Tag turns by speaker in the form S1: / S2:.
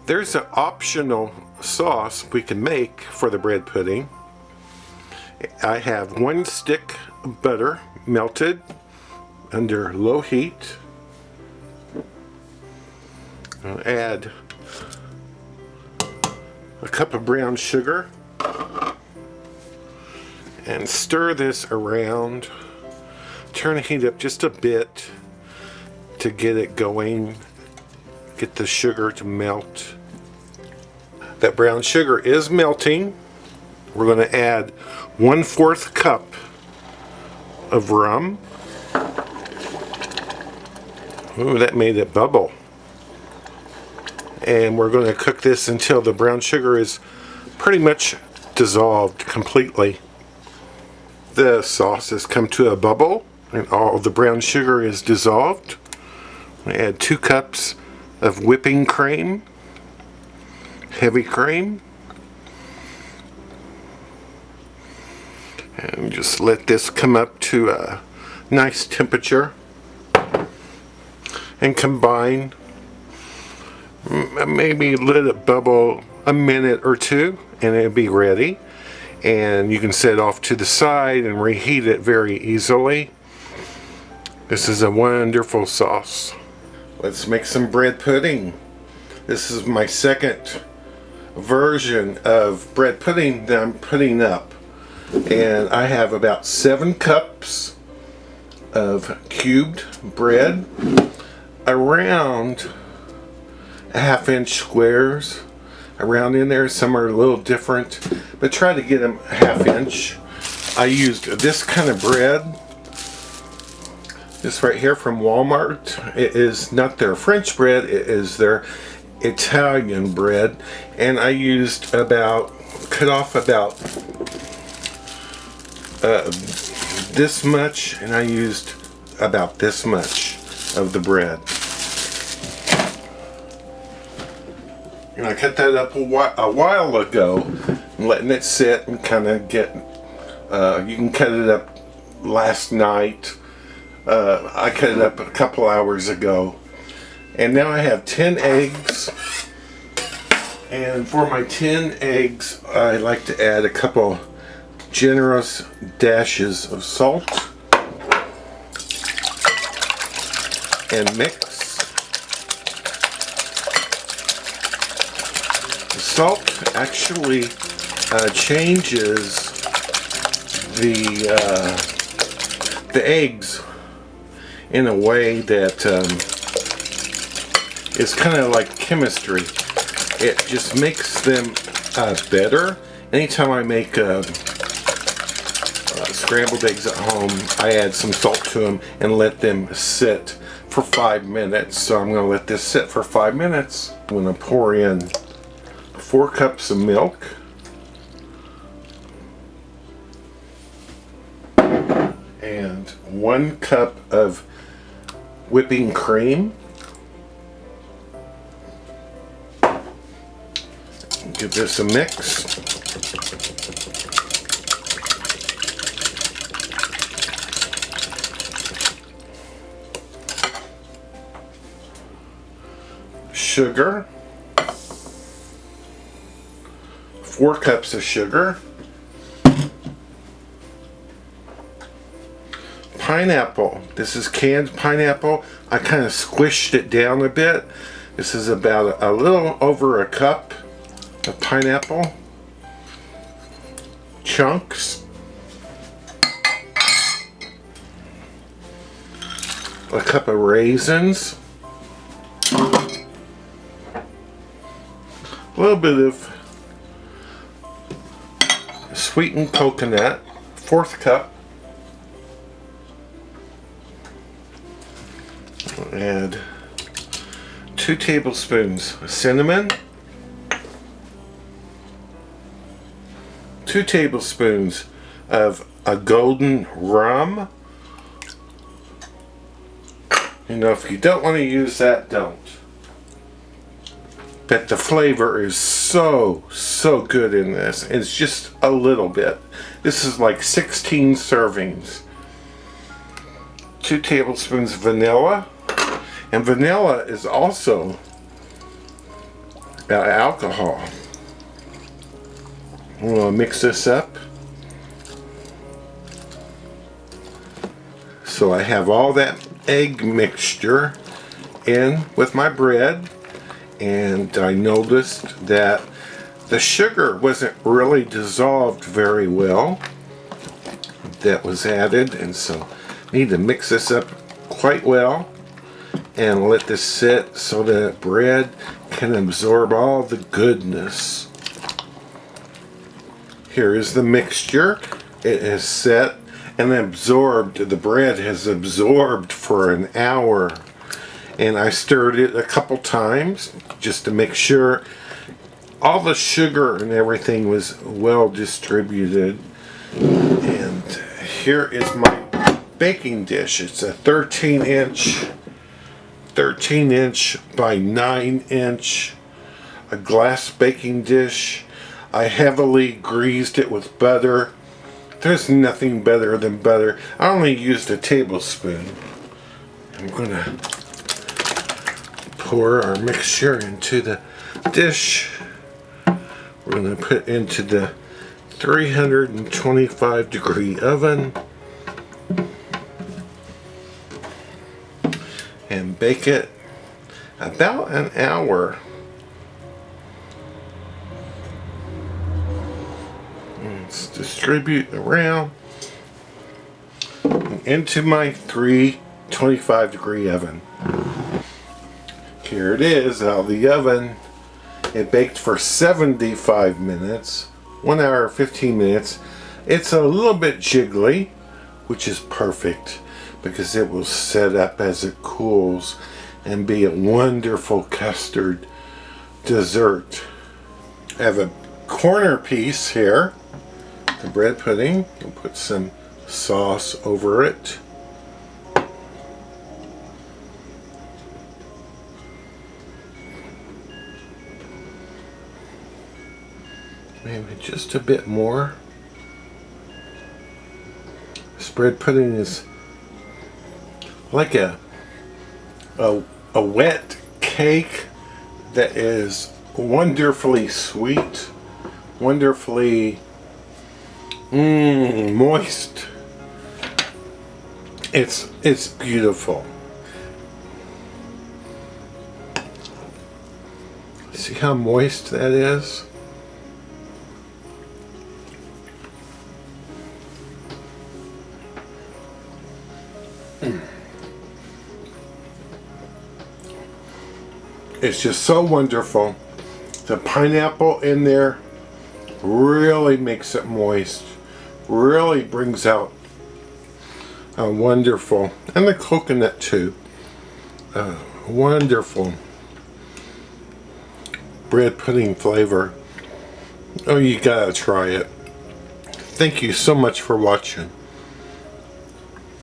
S1: There's an optional sauce we can make for the bread pudding. I have 1 stick of butter melted under low heat. I'll add a cup of brown sugar and stir this around. Turn the heat up just a bit to get it going, get the sugar to melt. That brown sugar is melting. We're going to add 1/4 cup of rum. Ooh, that made it bubble. And we're going to cook this until the brown sugar is pretty much dissolved completely. The sauce has come to a bubble and all the brown sugar is dissolved. I add 2 cups of whipping cream, heavy cream, and just let this come up to a nice temperature and combine. Maybe let it bubble a minute or 2 and it'll be ready, and you can set it off to the side and reheat it very easily. This is a wonderful sauce. Let's make some bread pudding. This is my second version of bread pudding that I'm putting up, and I have about 7 cups of cubed bread, around 1/2-inch squares around in there. Some are a little different, but try to get them 1/2 inch. I used this kind of bread, this right here from Walmart. It is not their French bread, it is their Italian bread, and I used cut off about this much, and I used about this much of the bread. And I cut that up a while ago, letting it sit and kind of get, you can cut it up last night. I cut it up a couple hours ago. And now I have 10 eggs. And for my 10 eggs, I like to add a couple generous dashes of salt. And mix. Salt actually changes the eggs in a way that is kind of like chemistry. It just makes them better. Anytime I make scrambled eggs at home, I add some salt to them and let them sit for 5 minutes. So I'm going to let this sit for 5 minutes. I'm going to pour in 4 cups of milk, and 1 cup of whipping cream. Give this a mix. Sugar. 4 cups of sugar. Pineapple. This is canned pineapple. I kind of squished it down a bit. This is about a little over a cup of pineapple. Chunks. A cup of raisins. A little bit of sweetened coconut, 1/4 cup. Add 2 tablespoons of cinnamon, 2 tablespoons of a golden rum. You know, if you don't want to use that, don't. But the flavor is so good in this. It's just a little bit. This is like 16 servings. 2 tablespoons of vanilla. And vanilla is also alcohol. We'll mix this up. So I have all that egg mixture in with my bread, and I noticed that the sugar wasn't really dissolved very well that was added, and so I need to mix this up quite well and let this sit so that bread can absorb all the goodness. Here is the mixture. It is set and absorbed. The bread has absorbed for an hour, and I stirred it a couple times just to make sure all the sugar and everything was well distributed. And here is my baking dish. It's a 13 inch by 9 inch a glass baking dish. I heavily greased it with butter. There's nothing better than butter. I only used a tablespoon. I'm gonna pour our mixture into the dish. We're gonna put into the 325 degree oven and bake it about an hour. Let's distribute around into my 325 degree oven. Here it is out of the oven. It baked for 75 minutes, 1 hour 15 minutes. It's a little bit jiggly, which is perfect because it will set up as it cools and be a wonderful custard dessert. I have a corner piece here, the bread pudding. We'll put some sauce over it. Maybe just a bit more. This bread pudding is like a wet cake that is wonderfully sweet, wonderfully moist. It's beautiful. See how moist that is? It's just so wonderful. The pineapple in there really makes it moist, really brings out a wonderful, and the coconut too, wonderful bread pudding flavor. Oh, you gotta try it. Thank you so much for watching.